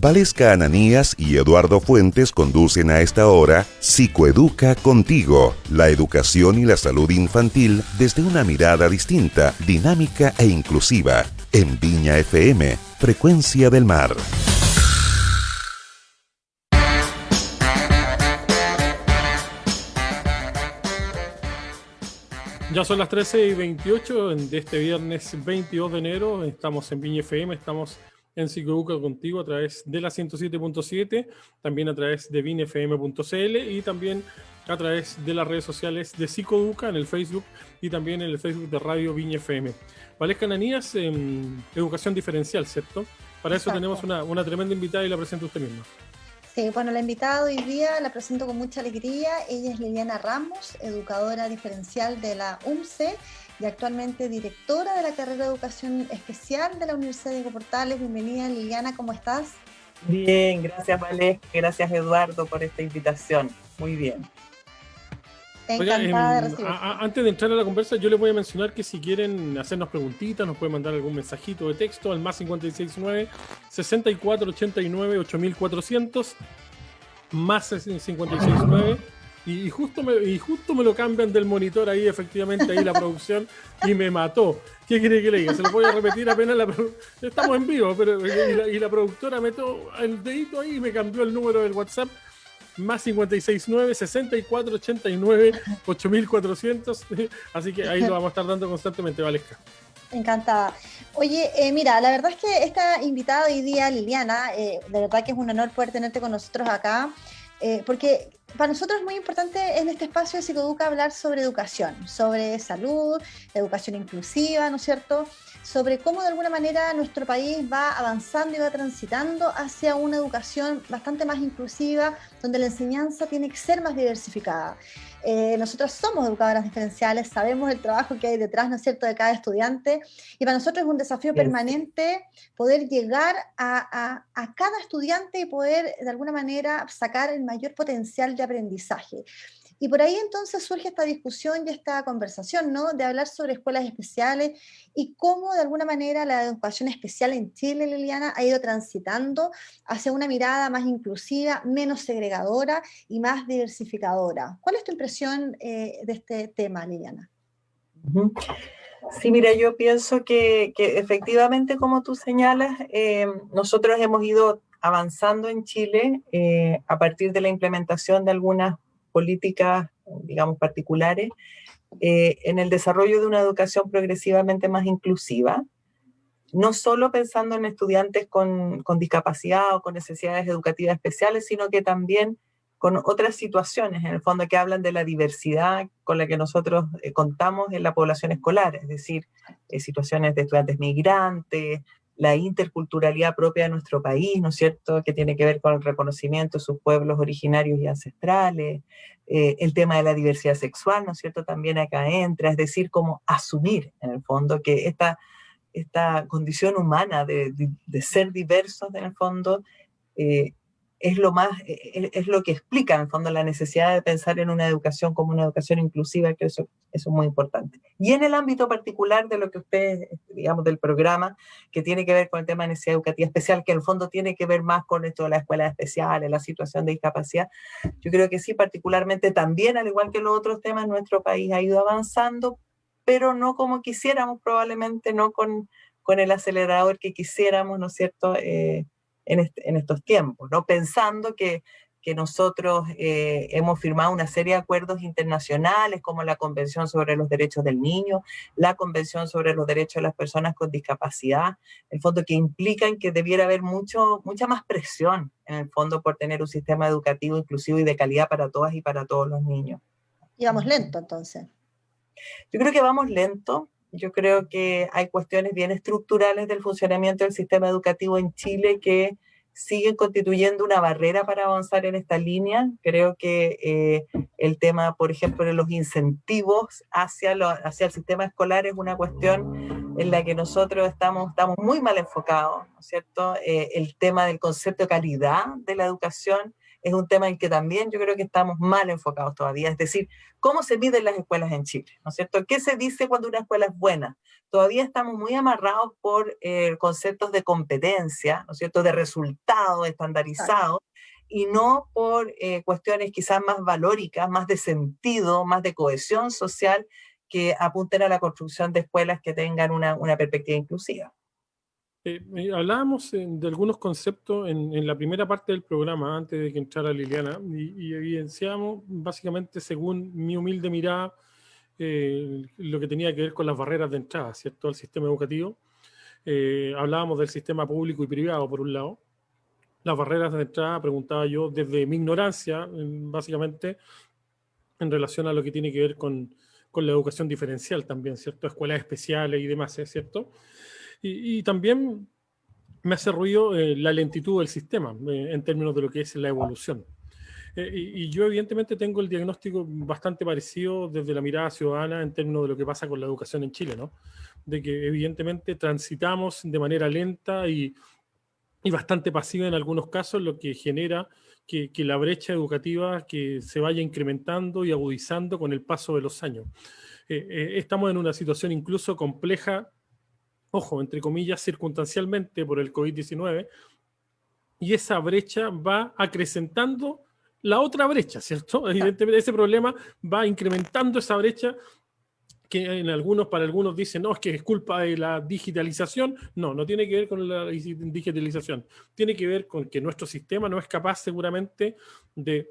Valesca Ananías y Eduardo Fuentes conducen a esta hora Psicoeduca Contigo, la educación y la salud infantil desde una mirada distinta, dinámica e inclusiva, en Viña FM, Frecuencia del Mar. Ya son las 13:28 de este viernes 22 de enero. Estamos en Viña FM, estamos en Psicoeduca Contigo a través de la 107.7, también a través de vinfm.cl y también a través de las redes sociales de Psicoeduca en el Facebook y también en el Facebook de Radio Viña FM. Valesca Ananías, educación diferencial, ¿cierto? Para eso tenemos una tremenda invitada y la presenta usted misma. Sí, bueno, la invitada hoy día la presento con mucha alegría. Ella es Liliana Ramos, educadora diferencial de la UMCE y actualmente directora de la carrera de Educación Especial de la Universidad Diego Portales. Bienvenida, Liliana, ¿cómo estás? Bien, gracias Valesca, gracias Eduardo por esta invitación. Muy bien. Encantada de recibir. Antes de entrar a la conversa, yo les voy a mencionar que si quieren hacernos preguntitas, nos pueden mandar algún mensajito de texto al más 569-6489-8400, más 569, y justo me lo cambian del monitor ahí, efectivamente, ahí la producción, y me mató. ¿Qué quiere que le diga? Se lo voy a repetir apenas estamos en vivo, pero y la productora metió el dedito ahí y me cambió el número del WhatsApp. Más 569-6489-8400. Así que ahí lo vamos a estar dando constantemente, Valesca. Encantada. Oye, mira, la verdad es que esta invitada hoy día, Liliana, de verdad que es un honor poder tenerte con nosotros acá, porque para nosotros es muy importante en este espacio de Psicoeduca hablar sobre educación, sobre salud, educación inclusiva, ¿no es cierto?, sobre cómo de alguna manera nuestro país va avanzando y va transitando hacia una educación bastante más inclusiva, donde la enseñanza tiene que ser más diversificada. Nosotros somos educadoras diferenciales, sabemos el trabajo que hay detrás, ¿no es cierto?, de cada estudiante, y para nosotros es un desafío permanente poder llegar a cada estudiante y poder de alguna manera sacar el mayor potencial de aprendizaje. Y por ahí entonces surge esta discusión y esta conversación, ¿no?, de hablar sobre escuelas especiales y cómo de alguna manera la educación especial en Chile, Liliana, ha ido transitando hacia una mirada más inclusiva, menos segregadora y más diversificadora. ¿Cuál es tu impresión de este tema, Liliana? Sí, mira, yo pienso que efectivamente, como tú señalas, nosotros hemos ido avanzando en Chile a partir de la implementación de algunas políticas, digamos, particulares, en el desarrollo de una educación progresivamente más inclusiva, no solo pensando en estudiantes con discapacidad o con necesidades educativas especiales, sino que también con otras situaciones, en el fondo, que hablan de la diversidad con la que nosotros contamos en la población escolar, es decir, situaciones de estudiantes migrantes, la interculturalidad propia de nuestro país, ¿no es cierto?, que tiene que ver con el reconocimiento de sus pueblos originarios y ancestrales, el tema de la diversidad sexual, ¿no es cierto?, también acá entra, es decir, como asumir, en el fondo, que esta condición humana de ser diversos, en el fondo, es lo que explica, en el fondo, la necesidad de pensar en una educación como una educación inclusiva, que eso es muy importante. Y en el ámbito particular de lo que ustedes, digamos, del programa, que tiene que ver con el tema de necesidad educativa especial, que en el fondo tiene que ver más con esto de las escuelas especiales, la situación de discapacidad, yo creo que sí, particularmente también, al igual que los otros temas, nuestro país ha ido avanzando, pero no como quisiéramos, probablemente no con el acelerador que quisiéramos, ¿no es cierto?, en estos tiempos, ¿no? Pensando que nosotros hemos firmado una serie de acuerdos internacionales, como la Convención sobre los Derechos del Niño, la Convención sobre los Derechos de las Personas con Discapacidad, en el fondo, que implican que debiera haber mucha más presión, en el fondo, por tener un sistema educativo inclusivo y de calidad para todas y para todos los niños. Y vamos lento, entonces. Yo creo que vamos lento. Yo creo que hay cuestiones bien estructurales del funcionamiento del sistema educativo en Chile que siguen constituyendo una barrera para avanzar en esta línea. Creo que el tema, por ejemplo, de los incentivos hacia el sistema escolar es una cuestión en la que nosotros estamos muy mal enfocados, ¿no es cierto? El tema del concepto de calidad de la educación es un tema en que también yo creo que estamos mal enfocados todavía, es decir, ¿cómo se miden las escuelas en Chile? ¿No es cierto? ¿Qué se dice cuando una escuela es buena? Todavía estamos muy amarrados por conceptos de competencia, ¿no es cierto?, de resultados estandarizados, y no por cuestiones quizás más valóricas, más de sentido, más de cohesión social, que apunten a la construcción de escuelas que tengan una perspectiva inclusiva. Hablábamos de algunos conceptos en la primera parte del programa, antes de que entrara Liliana, y evidenciamos básicamente, según mi humilde mirada, lo que tenía que ver con las barreras de entrada, ¿cierto?, al sistema educativo. Hablábamos del sistema público y privado, por un lado. Las barreras de entrada, preguntaba yo, desde mi ignorancia, básicamente, en relación a lo que tiene que ver con la educación diferencial también, ¿cierto?, escuelas especiales y demás, ¿cierto? Y también me hace ruido la lentitud del sistema en términos de lo que es la evolución. Y yo evidentemente tengo el diagnóstico bastante parecido desde la mirada ciudadana en términos de lo que pasa con la educación en Chile, ¿no? De que evidentemente transitamos de manera lenta y bastante pasiva en algunos casos, lo que genera que la brecha educativa que se vaya incrementando y agudizando con el paso de los años. Estamos en una situación incluso compleja, ojo, entre comillas, circunstancialmente por el COVID-19, y esa brecha va acrecentando la otra brecha, ¿cierto? Evidentemente ese problema va incrementando esa brecha que para algunos dicen, no, es que es culpa de la digitalización. No, no tiene que ver con la digitalización. Tiene que ver con que nuestro sistema no es capaz seguramente de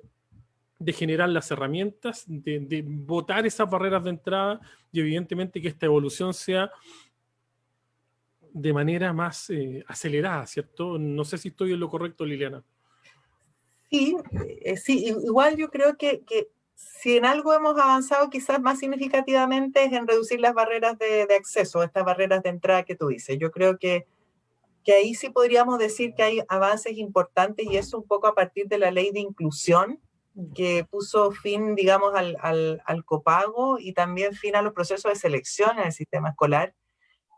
generar las herramientas, de botar esas barreras de entrada, y evidentemente que esta evolución sea de manera más acelerada, ¿cierto? No sé si estoy en lo correcto, Liliana. Sí, sí, igual yo creo que si en algo hemos avanzado quizás más significativamente es en reducir las barreras de acceso, estas barreras de entrada que tú dices. Yo creo que ahí sí podríamos decir que hay avances importantes, y eso un poco a partir de la ley de inclusión, que puso fin, digamos, al copago y también fin a los procesos de selección en el sistema escolar,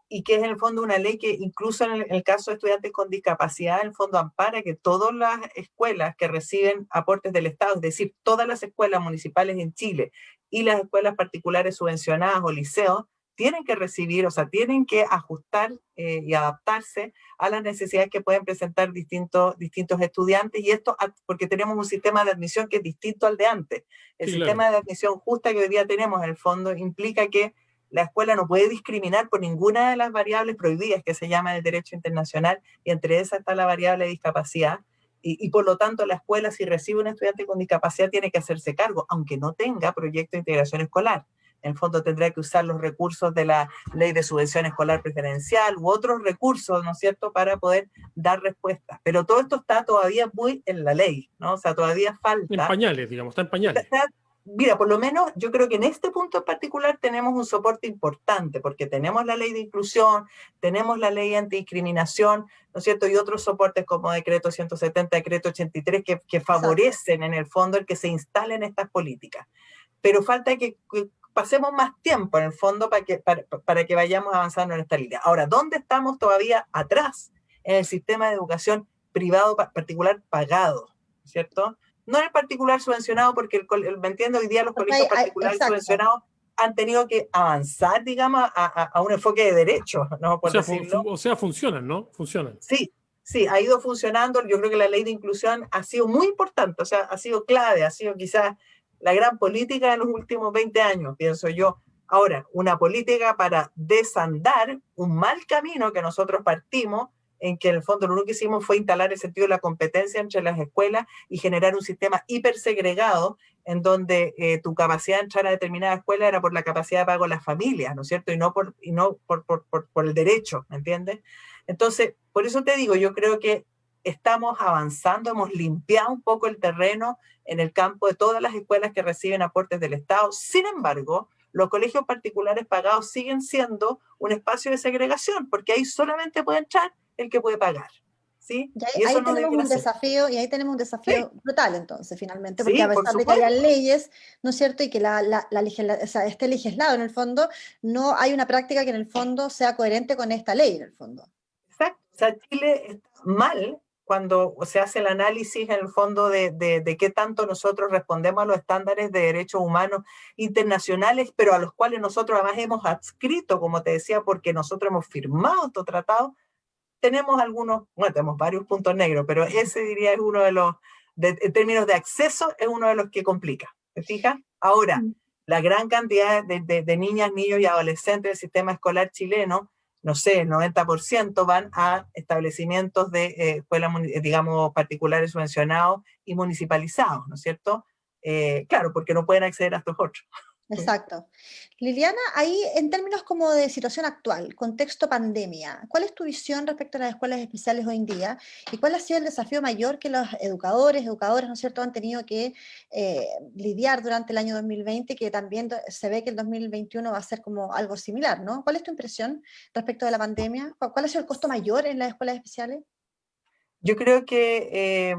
y que es en el fondo una ley que incluso en el caso de estudiantes con discapacidad, en el fondo ampara que todas las escuelas que reciben aportes del Estado, es decir, todas las escuelas municipales en Chile y las escuelas particulares subvencionadas o liceos, tienen que recibir, o sea, tienen que ajustar y adaptarse a las necesidades que pueden presentar distintos estudiantes, y esto porque tenemos un sistema de admisión que es distinto al de antes. El sistema de admisión justa que hoy día tenemos, en el fondo, implica que la escuela no puede discriminar por ninguna de las variables prohibidas que se llama el derecho internacional, y entre esas está la variable de discapacidad, y por lo tanto la escuela, si recibe un estudiante con discapacidad, tiene que hacerse cargo, aunque no tenga proyecto de integración escolar. En el fondo tendrá que usar los recursos de la ley de subvención escolar preferencial u otros recursos, ¿no es cierto?, para poder dar respuesta. Pero todo esto está todavía muy en la ley, ¿no? O sea, todavía falta. En pañales, digamos, está en pañales. Mira, por lo menos yo creo que en este punto en particular tenemos un soporte importante, porque tenemos la ley de inclusión, tenemos la ley antidiscriminación, ¿no es cierto?, y otros soportes como decreto 170, decreto 83, que favorecen en el fondo el que se instalen estas políticas. Pero falta que pasemos más tiempo en el fondo para que vayamos avanzando en esta línea. Ahora, ¿dónde estamos todavía atrás? En el sistema de educación privado particular pagado, ¿cierto? No en el particular subvencionado, porque me entiendo, hoy día los colegios particulares subvencionados han tenido que avanzar, digamos, a un enfoque de derecho, ¿no? Por decirlo. O sea, funcionan, ¿no? Funcionan. Sí, ha ido funcionando. Yo creo que la ley de inclusión ha sido muy importante, o sea, ha sido clave, ha sido quizás la gran política de los últimos 20 años, pienso yo. Ahora, una política para desandar un mal camino que nosotros partimos, en que en el fondo lo único que hicimos fue instalar el sentido de la competencia entre las escuelas y generar un sistema hipersegregado, en donde tu capacidad de entrar a determinada escuela era por la capacidad de pago de las familias, ¿no es cierto? Y no por el derecho, ¿me entiendes? Entonces, por eso te digo, yo creo que estamos avanzando, hemos limpiado un poco el terreno en el campo de todas las escuelas que reciben aportes del Estado. Sin embargo, los colegios particulares pagados siguen siendo un espacio de segregación, porque ahí solamente puede entrar el que puede pagar, ¿sí? Y ahí tenemos un desafío brutal, entonces, finalmente, porque a pesar de que haya leyes, ¿no es cierto?, y que esté legislado en el fondo, no hay una práctica que en el fondo sea coherente con esta ley, en el fondo. Exacto. O sea, Chile está mal cuando se hace el análisis en el fondo de qué tanto nosotros respondemos a los estándares de derechos humanos internacionales, pero a los cuales nosotros además hemos adscrito, como te decía, porque nosotros hemos firmado estos tratados, tenemos algunos, bueno, tenemos varios puntos negros, pero ese diría es uno de los, en términos de acceso, es uno de los que complica. ¿Te fijas? Ahora, la gran cantidad de niñas, niños y adolescentes del sistema escolar chileno, no sé, el 90% van a establecimientos de escuelas, digamos, particulares subvencionados y municipalizados, ¿no es cierto? Claro, porque no pueden acceder a estos otros. Exacto. Liliana, ahí en términos como de situación actual, contexto pandemia, ¿cuál es tu visión respecto a las escuelas especiales hoy en día? ¿Y cuál ha sido el desafío mayor que los educadoras, ¿no es cierto?, han tenido que lidiar durante el año 2020, que también se ve que el 2021 va a ser como algo similar, ¿no? ¿Cuál es tu impresión respecto de la pandemia? ¿Cuál ha sido el costo mayor en las escuelas especiales? Yo creo que,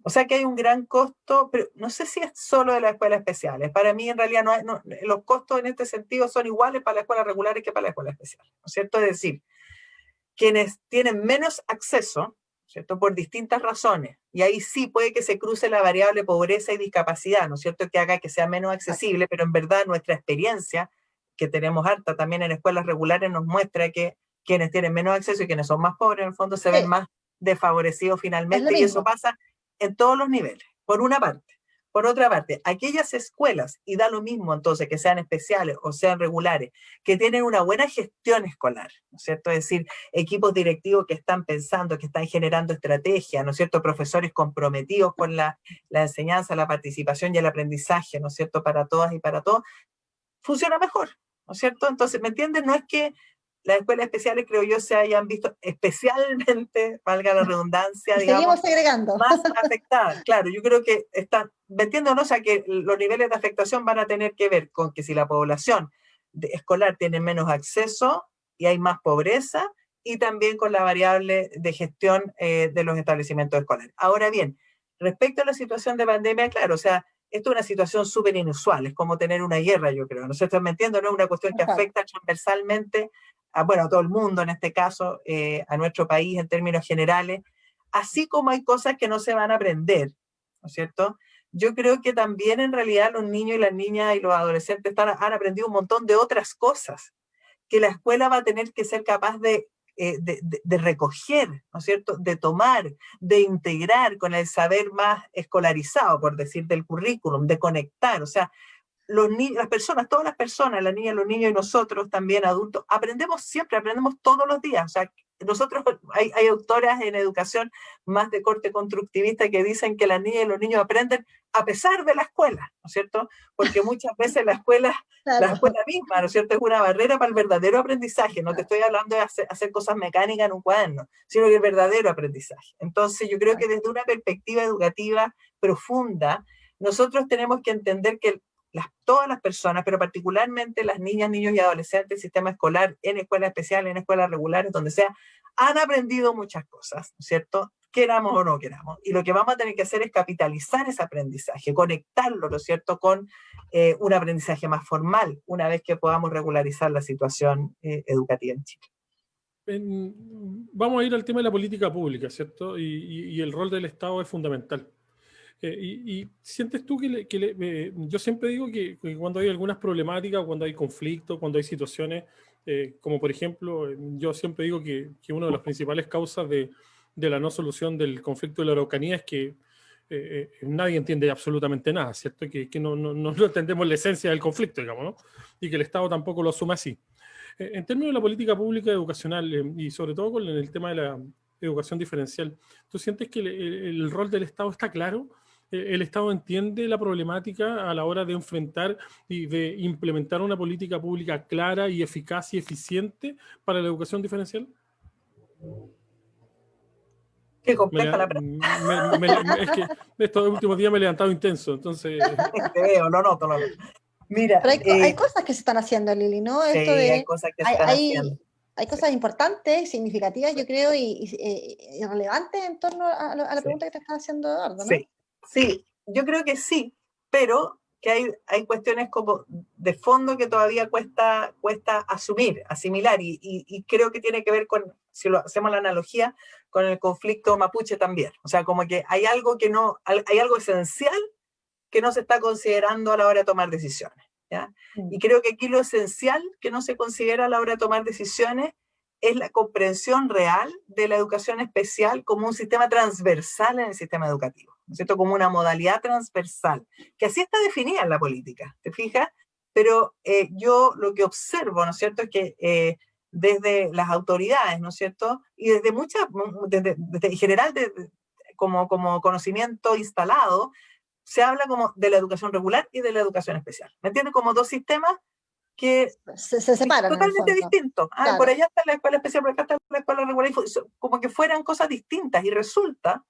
o sea que hay un gran costo, pero no sé si es solo de las escuelas especiales. Para mí, en realidad, los costos en este sentido son iguales para las escuelas regulares que para las escuelas especiales, ¿no es cierto? Es decir, quienes tienen menos acceso, ¿cierto? Por distintas razones, y ahí sí puede que se cruce la variable pobreza y discapacidad, ¿no es cierto? Que haga que sea menos accesible, pero en verdad nuestra experiencia, que tenemos harta también en escuelas regulares, nos muestra que quienes tienen menos acceso y quienes son más pobres, en el fondo se ven Sí, más desfavorecidos es lo finalmente, y eso mismo. pasa en todos los niveles, por una parte. Por otra parte, aquellas escuelas, y da lo mismo entonces que sean especiales o sean regulares, que tienen una buena gestión escolar, ¿no es cierto? Es decir, equipos directivos que están pensando, que están generando estrategias, ¿no es cierto? Profesores comprometidos con la enseñanza, la participación y el aprendizaje, ¿no es cierto? Para todas y para todos, funciona mejor, ¿no es cierto? Entonces, ¿me entiendes? No es que las escuelas especiales, creo yo, se hayan visto especialmente, valga la redundancia, Y digamos, seguimos segregando. más afectadas. Claro, yo creo que están, ¿me entiendes o no? O sea, que los niveles de afectación van a tener que ver con que si la población escolar tiene menos acceso y hay más pobreza, y también con la variable de gestión de los establecimientos escolares. Ahora bien, respecto a la situación de pandemia, claro, o sea, esto es una situación súper inusual, es como tener una guerra, yo creo, ¿no? ¿Me entiendo? No es una cuestión que Exacto. afecta transversalmente bueno, a todo el mundo en este caso, a nuestro país en términos generales, así como hay cosas que no se van a aprender, ¿no es cierto? Yo creo que también en realidad los niños y las niñas y los adolescentes han aprendido un montón de otras cosas que la escuela va a tener que ser capaz de recoger, ¿no es cierto? De tomar, de integrar con el saber más escolarizado, por decir, del currículum, de conectar, o sea, las personas, todas las personas, las niñas, los niños y nosotros también adultos, aprendemos siempre, aprendemos todos los días. O sea, nosotros, hay autoras en educación más de corte constructivista que dicen que las niñas y los niños aprenden a pesar de la escuela, ¿no es cierto? Porque muchas veces la Claro. escuela misma, ¿no es cierto?, es una barrera para el verdadero aprendizaje. No te estoy hablando de hacer cosas mecánicas en un cuaderno, sino que el verdadero aprendizaje. Entonces, yo creo que desde una perspectiva educativa profunda, nosotros tenemos que entender que todas las personas, pero particularmente las niñas, niños y adolescentes del sistema escolar, en escuelas especiales, en escuelas regulares, donde sea, han aprendido muchas cosas, ¿no es cierto? Queramos o no queramos. Y lo que vamos a tener que hacer es capitalizar ese aprendizaje, conectarlo, ¿no es cierto?, con un aprendizaje más formal, una vez que podamos regularizar la situación educativa en Chile. Vamos a ir al tema de la política pública, ¿cierto? Y el rol del Estado es fundamental. Y sientes tú yo siempre digo que cuando hay algunas problemáticas, cuando hay conflictos, cuando hay situaciones, como por ejemplo, yo siempre digo que una de las principales causas de la no solución del conflicto de la Araucanía es que nadie entiende absolutamente nada, ¿cierto? Que no entendemos la esencia del conflicto, digamos, ¿no? Y que el Estado tampoco lo asume así. En términos de la política pública educacional y sobre todo con el tema de la educación diferencial, ¿tú sientes que el rol del Estado está claro? ¿El Estado entiende la problemática a la hora de enfrentar y de implementar una política pública clara y eficaz y eficiente para la educación diferencial? Qué compleja la pregunta. Es que estos últimos días me he levantado intenso, entonces... Te veo, lo noto, lo noto. Mira, Pero hay cosas que se están haciendo, Lili, ¿no? sí, Esto hay de, cosas que se hay, están hay, haciendo. hay Sí, cosas importantes, significativas, sí, yo creo, y relevantes en torno a la sí. pregunta que te está haciendo Eduardo, ¿no? Sí, sí, yo creo que sí, pero que hay cuestiones como de fondo que todavía cuesta asumir, asimilar, y creo que tiene que ver con si lo hacemos la analogía con el conflicto mapuche también. O sea, como que hay algo hay algo esencial que no se está considerando a la hora de tomar decisiones, ¿ya? Y creo que aquí lo esencial que no se considera a la hora de tomar decisiones es la comprensión real de la educación especial como un sistema transversal en el sistema educativo, ¿no es cierto? Como una modalidad transversal, que así está definida en la política, ¿te fijas? Pero yo lo que observo, ¿no es cierto?, es que desde las autoridades, ¿no es cierto?, y desde desde en general, como conocimiento instalado, se habla como de la educación regular y de la educación especial. ¿Me entiendes? Como dos sistemas que se separan en el totalmente fondo. distintos. Claro. Por allá está la escuela especial, por acá está la escuela regular, como que fueran cosas distintas. Y resulta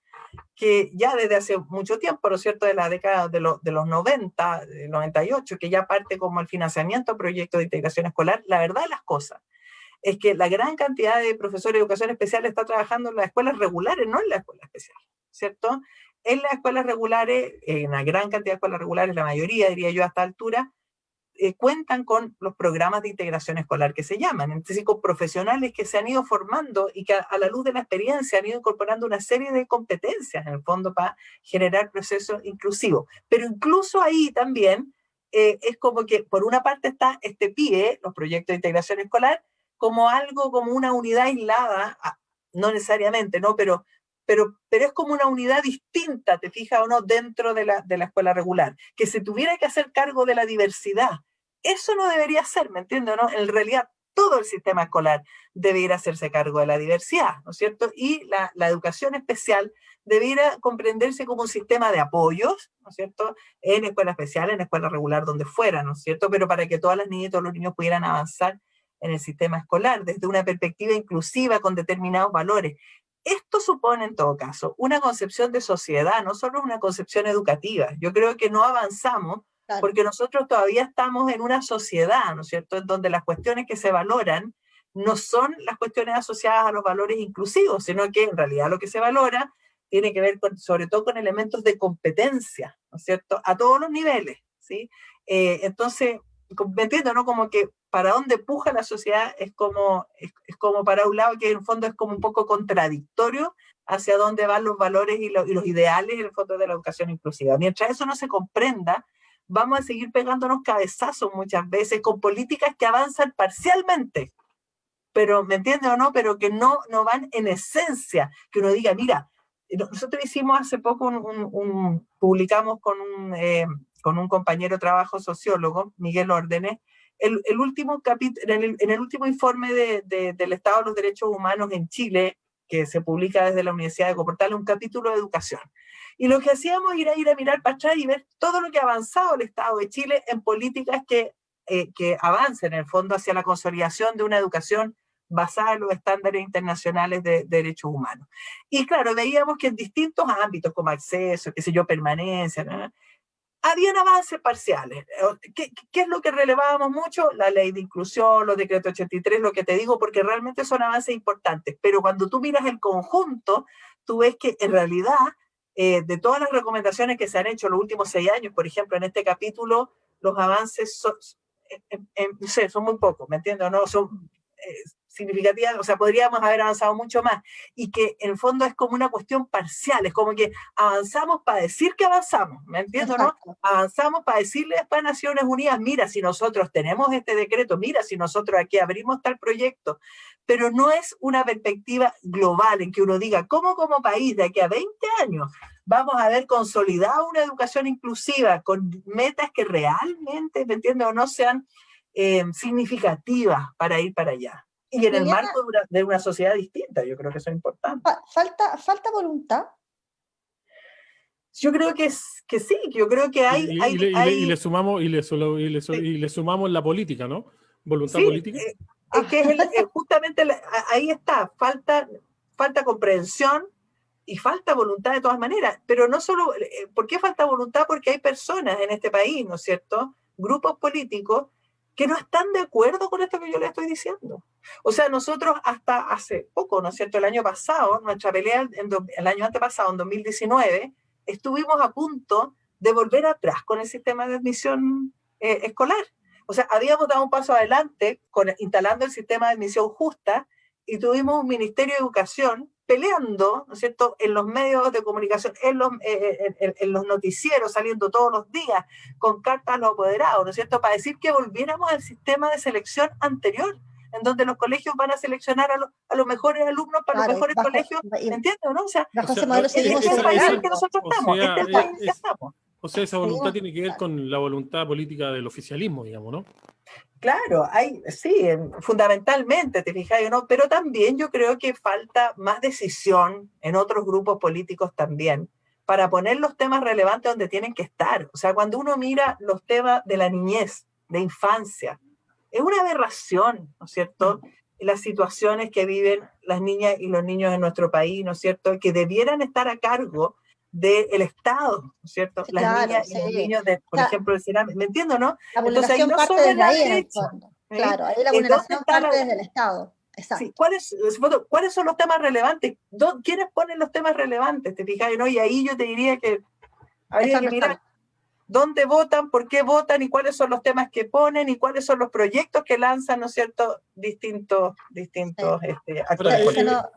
que ya desde hace mucho tiempo, ¿no es cierto?, de la década de los 90, del 98, que ya parte como el financiamiento a proyectos de integración escolar, la verdad de las cosas es que la gran cantidad de profesores de educación especial está trabajando en las escuelas regulares, no en la escuela especial, ¿cierto? En las escuelas regulares, en una gran cantidad de escuelas regulares, la mayoría, diría yo, a esta altura, cuentan con los programas de integración escolar que se llaman, es decir, con profesionales que se han ido formando y que a la luz de la experiencia han ido incorporando una serie de competencias, en el fondo, para generar procesos inclusivos. Pero incluso ahí también es como que, por una parte está este PIE, los proyectos de integración escolar, como algo, como una unidad aislada, no necesariamente, ¿no? Pero es como una unidad distinta, ¿te fijas o no?, dentro de la escuela regular, que se tuviera que hacer cargo de la diversidad. Eso no debería ser, ¿me entiendes, no? En realidad, todo el sistema escolar debiera hacerse cargo de la diversidad, ¿no es cierto? Y la educación especial debiera comprenderse como un sistema de apoyos, ¿no es cierto?, en escuela especial, en escuela regular, donde fuera, ¿no es cierto?, pero para que todas las niñas y todos los niños pudieran avanzar en el sistema escolar, desde una perspectiva inclusiva con determinados valores. Esto supone, en todo caso, una concepción de sociedad, no solo una concepción educativa. Yo creo que no avanzamos porque nosotros todavía estamos en una sociedad, ¿no es cierto?, en donde las cuestiones que se valoran no son las cuestiones asociadas a los valores inclusivos, sino que en realidad lo que se valora tiene que ver sobre todo con elementos de competencia, ¿no es cierto?, a todos los niveles, ¿sí? Entonces, me entiendo, ¿no? Como que para dónde puja la sociedad es como para un lado que en el fondo es como un poco contradictorio hacia dónde van los valores y los ideales en el fondo de la educación inclusiva. Mientras eso no se comprenda, vamos a seguir pegándonos cabezazos muchas veces con políticas que avanzan parcialmente, pero, ¿me entiendes o no?, pero que no van en esencia, que uno diga, mira, nosotros hicimos hace poco publicamos con un compañero de trabajo sociólogo, Miguel Órdenes, el último capítulo, en el último informe del Estado de los Derechos Humanos en Chile, que se publica desde la Universidad de Portales, un capítulo de educación. Y lo que hacíamos era ir a mirar para atrás y ver todo lo que ha avanzado el Estado de Chile en políticas que avancen en el fondo hacia la consolidación de una educación basada en los estándares internacionales de derechos humanos. Y claro, veíamos que en distintos ámbitos, como acceso, qué sé yo, permanencia, ¿no?, habían avances parciales. ¿Qué es lo que relevábamos mucho? La ley de inclusión, los decretos 83, lo que te digo, porque realmente son avances importantes. Pero cuando tú miras el conjunto, tú ves que en realidad, de todas las recomendaciones que se han hecho en los últimos 6 años, por ejemplo, en este capítulo, los avances no sé, son muy pocos, ¿me entiendes? No son significativas, o sea, podríamos haber avanzado mucho más, y que en el fondo es como una cuestión parcial, es como que avanzamos para decir que avanzamos, ¿me entiendes, no? Avanzamos para decirle después a Naciones Unidas, mira, si nosotros tenemos este decreto, mira, si nosotros aquí abrimos tal proyecto, pero no es una perspectiva global en que uno diga, ¿cómo como país de aquí a 20 años vamos a haber consolidado una educación inclusiva con metas que realmente, ¿me entiendes, o no sean significativas para ir para allá? Y en el marco de una sociedad distinta, yo creo que eso es importante. ¿Falta voluntad? Yo creo que sí, yo creo que hay... Y le sumamos la política, ¿no? Voluntad política. Es que justamente ahí está, falta comprensión y falta voluntad de todas maneras, pero no solo, ¿por qué falta voluntad? Porque hay personas en este país, ¿no es cierto?, grupos políticos que no están de acuerdo con esto que yo le estoy diciendo. O sea, nosotros hasta hace poco, ¿no es cierto?, el año pasado, nuestra pelea, el año antepasado, en 2019, estuvimos a punto de volver atrás con el sistema de admisión escolar. O sea, habíamos dado un paso adelante instalando el sistema de admisión justa, y tuvimos un Ministerio de Educación peleando, ¿no es cierto?, en los medios de comunicación, en los noticieros, saliendo todos los días, con cartas a los apoderados, ¿no es cierto?, para decir que volviéramos al sistema de selección anterior, en donde los colegios van a seleccionar a los mejores alumnos para los mejores colegios, ¿entiendes, no? O sea, bajo ese modelo seguimos este es el país en el celebrando. que nosotros estamos, este es el país en el que estamos. O sea, esa voluntad Seguimos, tiene que ver con la voluntad política del oficialismo, digamos, ¿no? Claro, sí, fundamentalmente, te fijas, ¿no? Pero también yo creo que falta más decisión en otros grupos políticos también para poner los temas relevantes donde tienen que estar. O sea, cuando uno mira los temas de la niñez, de infancia, es una aberración, ¿no es cierto?, las situaciones que viven las niñas y los niños en nuestro país, ¿no es cierto?, que debieran estar a cargo del Estado, ¿no es cierto? sí, Las claro, niñas y los niños, por ejemplo, del CERAM, ¿me entiendo, no? la Entonces ahí vulneración no parte solo es desde la ahí en el derecha, fondo. Claro, ahí la ¿dónde vulneración está parte desde el Estado. Exacto. Sí, ¿cuáles son los temas relevantes? ¿Quiénes ponen los temas relevantes? ¿Te fijas, no? Y ahí yo te diría que habría que mirar dónde votan, por qué votan y cuáles son los temas que ponen y cuáles son los proyectos que lanzan, ¿no es cierto?, distintos actores.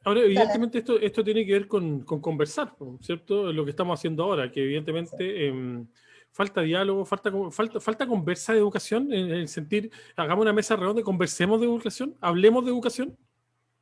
Ahora, evidentemente, esto tiene que ver con conversar, ¿cierto? Lo que estamos haciendo ahora, que evidentemente falta diálogo, falta conversa de educación, en el sentir, hagamos una mesa redonda, conversemos de educación, hablemos de educación.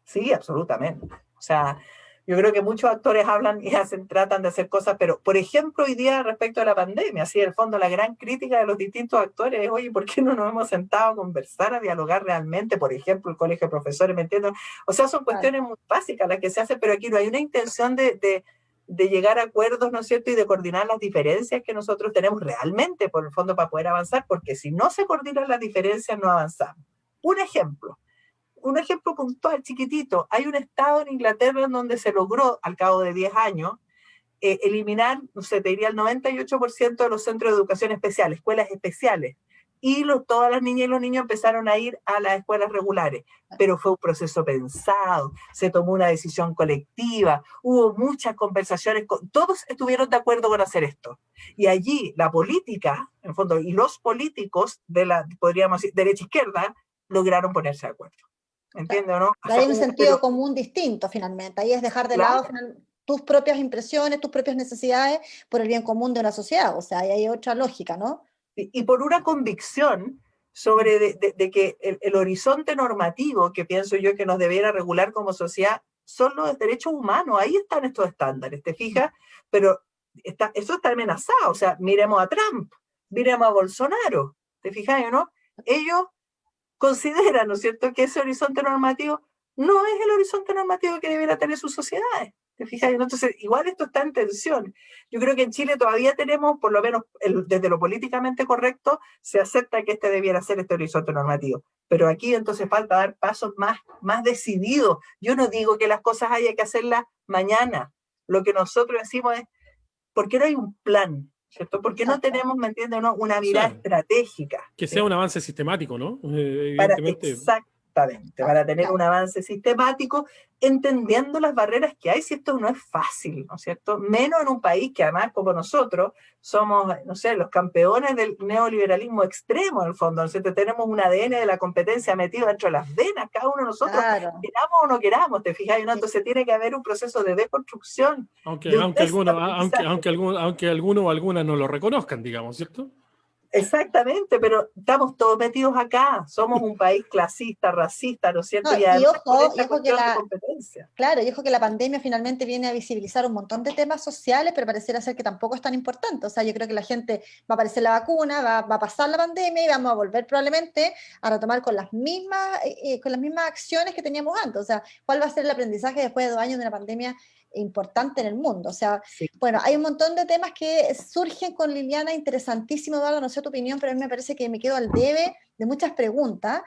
Sí, absolutamente. O sea, yo creo que muchos actores hablan y tratan de hacer cosas, pero, por ejemplo, hoy día respecto a la pandemia, así, en el fondo, la gran crítica de los distintos actores es, oye, ¿por qué no nos hemos sentado a conversar, a dialogar realmente? Por ejemplo, el colegio de profesores, ¿me entiendes? O sea, son cuestiones muy básicas las que se hacen, pero aquí no hay una intención de llegar a acuerdos, ¿no es cierto?, y de coordinar las diferencias que nosotros tenemos realmente, por el fondo, para poder avanzar, porque si no se coordinan las diferencias, no avanzamos. Un ejemplo puntual, chiquitito. Hay un estado en Inglaterra en donde se logró, al cabo de 10 años, eliminar, no sé, te diría el 98% de los centros de educación especial, escuelas especiales. Y todas las niñas y los niños empezaron a ir a las escuelas regulares. Pero fue un proceso pensado, se tomó una decisión colectiva, hubo muchas conversaciones, todos estuvieron de acuerdo con hacer esto. Y allí la política, en el fondo, y los políticos de la, podríamos decir, derecha-izquierda, lograron ponerse de acuerdo. ¿Entiendes o no? O sea, hay un sentido común distinto, finalmente. Ahí es dejar de lado tus propias impresiones, tus propias necesidades por el bien común de una sociedad. O sea, ahí hay otra lógica, ¿no? Y por una convicción sobre de que el horizonte normativo que pienso yo que nos debiera regular como sociedad son los derechos humanos. Ahí están estos estándares, ¿te fijas? Pero eso está amenazado. O sea, miremos a Trump, miremos a Bolsonaro, ¿te fijas o no? Ellos consideran, ¿no es cierto?, que ese horizonte normativo no es el horizonte normativo que debiera tener sus sociedades. ¿Te fijas? Entonces, igual esto está en tensión. Yo creo que en Chile todavía tenemos, por lo menos desde lo políticamente correcto, se acepta que este debiera ser este horizonte normativo. Pero aquí entonces falta dar pasos más decididos. Yo no digo que las cosas haya que hacerlas mañana. Lo que nosotros decimos es, ¿por qué no hay un plan? ¿Cierto? Porque no tenemos, ¿me entiendes, no, una mirada estratégica? Que sea un avance sistemático, ¿no? Evidentemente. Para tener un avance sistemático, entendiendo las barreras que hay, si esto no es fácil, ¿no es cierto? Menos en un país que además, como nosotros, somos, no sé, los campeones del neoliberalismo extremo, en el fondo, ¿no es cierto? Tenemos un ADN de la competencia metido dentro de las venas, cada uno de nosotros, queramos o no queramos, ¿te fijas? ¿No? Entonces tiene que haber un proceso de deconstrucción. Aunque alguno o algunas no lo reconozcan, digamos, ¿cierto? Exactamente, pero estamos todos metidos acá. Somos un país clasista, racista, ¿no es cierto? No, y ojo que la competencia. Claro, y ojo que la pandemia finalmente viene a visibilizar un montón de temas sociales, pero pareciera ser que tampoco es tan importante. O sea, yo creo que la gente va a aparecer la vacuna, va a pasar la pandemia y vamos a volver probablemente a retomar con las mismas acciones que teníamos antes. O sea, ¿cuál va a ser el aprendizaje después de 2 años de una pandemia importante en el mundo? O sea, bueno, hay un montón de temas que surgen con Liliana, interesantísimo, Eduardo, no sé tu opinión, pero a mí me parece que me quedo al debe de muchas preguntas,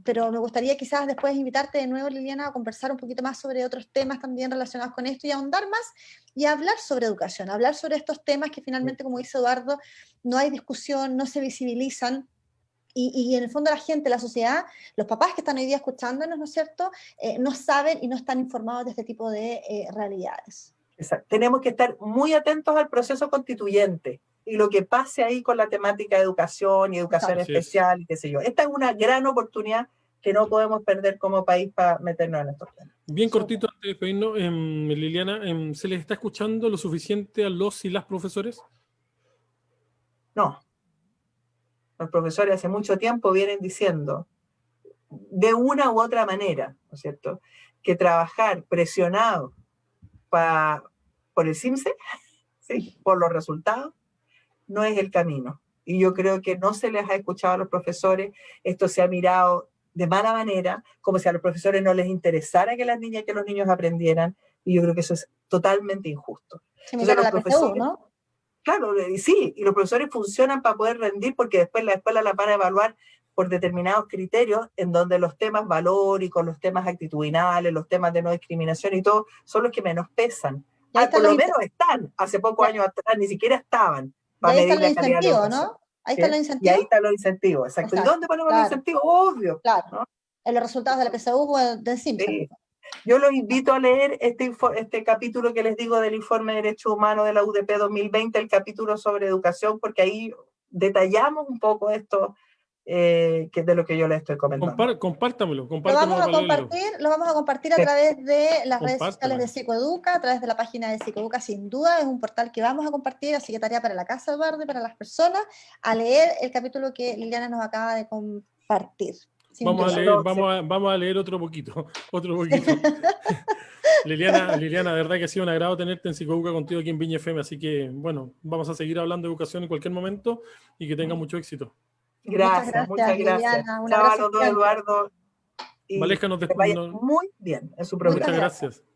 pero me gustaría quizás después invitarte de nuevo, Liliana, a conversar un poquito más sobre otros temas también relacionados con esto y ahondar más y hablar sobre educación, hablar sobre estos temas que finalmente, como dice Eduardo, no hay discusión, no se visibilizan. Y en el fondo la gente, la sociedad, los papás que están hoy día escuchándonos, ¿no es cierto?, no saben y no están informados de este tipo de realidades. Exacto. Tenemos que estar muy atentos al proceso constituyente y lo que pase ahí con la temática de educación y educación especial y qué sé yo. Esta es una gran oportunidad que no podemos perder como país para meternos en estos temas. Bien cortito antes de despedirnos, Liliana, ¿se les está escuchando lo suficiente a los y las profesores? No. Los profesores hace mucho tiempo vienen diciendo, de una u otra manera, ¿no es cierto?, que trabajar presionado por el CIMSE, ¿sí?, por los resultados, no es el camino. Y yo creo que no se les ha escuchado a los profesores, esto se ha mirado de mala manera, como si a los profesores no les interesara que las niñas y que los niños aprendieran, y yo creo que eso es totalmente injusto. Similar a la PSU, ¿no? Claro, sí, y los profesores funcionan para poder rendir porque después la escuela la van a evaluar por determinados criterios en donde los temas valóricos, los temas actitudinales, los temas de no discriminación y todo son los que menos pesan. Por lo menos están, hace pocos años atrás ni siquiera estaban. Y ahí están los incentivos, ¿no? Ahí están los incentivos. Y ahí están los incentivos, exacto. ¿Y dónde ponemos los incentivos? Obvio. Claro, ¿no? En los resultados de la PSU o del CIMSE. Sí. Yo los invito a leer este capítulo que les digo del informe de Derechos Humanos de la UDP 2020, el capítulo sobre educación, porque ahí detallamos un poco esto que es de lo que yo les estoy comentando. Compártamelo. Lo vamos a compartir a través de las redes sociales de Psicoeduca, a través de la página de Psicoeduca, sin duda, es un portal que vamos a compartir, así que tarea para la casa, Eduardo, y para las personas, a leer el capítulo que Liliana nos acaba de compartir. Vamos a leer otro poquito. Liliana, de verdad que ha sido un agrado tenerte en Psicoeduca contigo aquí en Viña FM, así que, bueno, vamos a seguir hablando de educación en cualquier momento y que tenga mucho éxito. Gracias, muchas gracias. Liliana, chao a los dos, Eduardo. Valesca nos despide muy bien en su programa.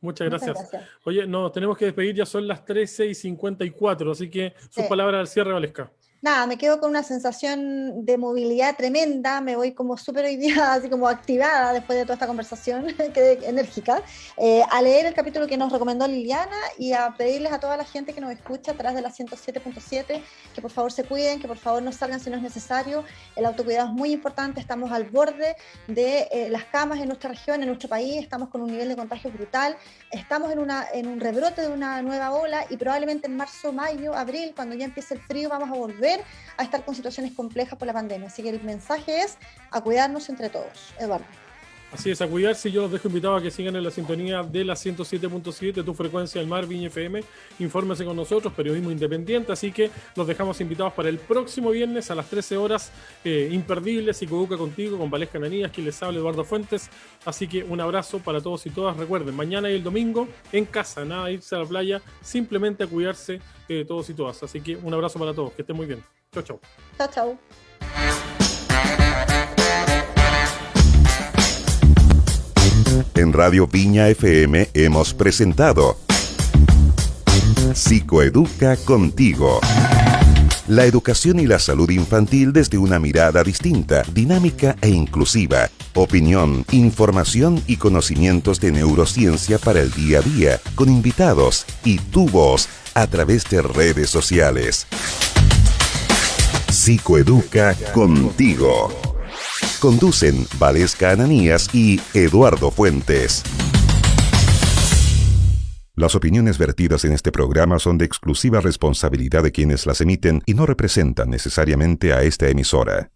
Muchas gracias. Oye, nos tenemos que despedir, ya son las 13:54, así que sus palabras al cierre, Valesca. Nada, me quedo con una sensación de movilidad tremenda, me voy como súper hoy día, así como activada después de toda esta conversación, enérgica, a leer el capítulo que nos recomendó Liliana y a pedirles a toda la gente que nos escucha a través de la 107.7 que por favor se cuiden, que por favor no salgan si no es necesario. El autocuidado es muy importante, estamos al borde de las camas en nuestra región, en nuestro país, estamos con un nivel de contagio brutal, estamos en un rebrote de una nueva ola y probablemente en marzo, mayo, abril, cuando ya empiece el frío, vamos a volver a estar con situaciones complejas por la pandemia. Así que el mensaje es a cuidarnos entre todos. Eduardo. Así es, a cuidarse. Yo los dejo invitados a que sigan en la sintonía de la 107.7, tu frecuencia del mar, Viña FM. Infórmense con nosotros, periodismo independiente. Así que los dejamos invitados para el próximo viernes a las 13 horas, imperdibles, Psicoeduca contigo, con Valesca Ananías, quien les habla, Eduardo Fuentes. Así que un abrazo para todos y todas. Recuerden, mañana y el domingo en casa, nada de irse a la playa, simplemente a cuidarse todos y todas. Así que un abrazo para todos, que estén muy bien. Chau, chau. Chau, chau. En Radio Viña FM hemos presentado Psicoeduca contigo. La educación y la salud infantil desde una mirada distinta, dinámica e inclusiva. Opinión, información y conocimientos de neurociencia para el día a día, con invitados y tu voz a través de redes sociales. Psicoeduca contigo. Conducen Valesca Ananías y Eduardo Fuentes. Las opiniones vertidas en este programa son de exclusiva responsabilidad de quienes las emiten y no representan necesariamente a esta emisora.